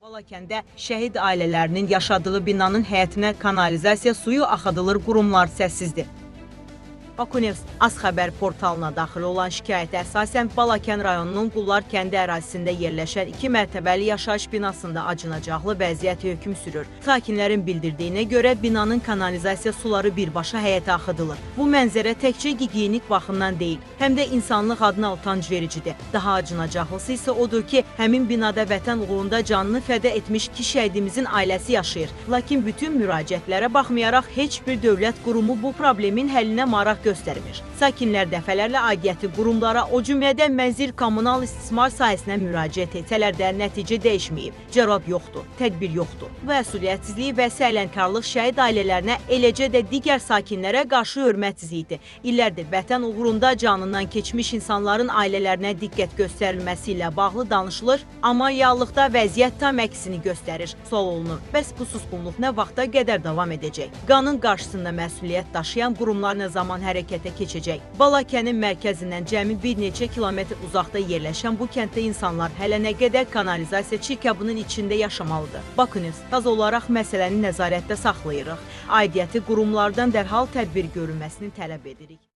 Balakəndə şəhid ailələrinin yaşadığı binanın həyətinə kanalizasiya suyu axıdılır, qurumlar səssizdir. Bakunews Az Xəbər portalına daxil olan şikayətə əsasən Balakən rayonunun Qullar kəndi ərazisində yerləşən 2 mərtəbəli yaşayış binasında acınacaqlı vəziyyət hökm sürür. Sakinlərin bildirdiyinə görə binanın kanalizasiya suları birbaşa həyətə axıdılır. Bu mənzərə təkcə gigiyenik baxımdan deyil, həm də insanlıq adına utanc vericidir. Daha acınacaqlısı isə odur ki, həmin binada vətən uğrunda canını fəda etmiş 2 şəhidimizin ailəsi yaşayır. Lakin bütün müraciətlərə baxmayaraq heç bir dövlət qurumu bu problemin həllinə maraq göstərmir. Sakinlər dəfələrlə aidiyyəti qurumlara, o cümlədən mənzil kommunal istismar sahəsinə müraciət etsələr də nəticə dəyişməyib. Cavab yoxdur, tədbir yoxdur. Məsuliyyətsizlik və səhlənkarlıq şəhid ailələrinə, eləcə də digər sakinlərə qarşı hörmətsizlikdir. İllərdir vətən uğrunda canından keçmiş insanların ailələrinə diqqət göstərilməsi ilə bağlı danışılır, amma reallıqda vəziyyət tam əksini göstərir. Sual olunur, bəs bu susqunluq nə vaxta qədər davam edəcək? Qanun qarşısında məsuliyyət daşıyan qurumlar nə zaman hərəkətə keçəcək? Balakənin mərkəzindən cəmi bir neçə kilometr uzaqda yerləşən bu kənddə insanlar hələ nə qədər kanalizasiya çirkabının içində yaşamalıdır. Bakunews taz olaraq məsələni nəzarətdə saxlayırıq. Aidiyyəti qurumlardan dərhal tədbir görülməsini tələb edirik.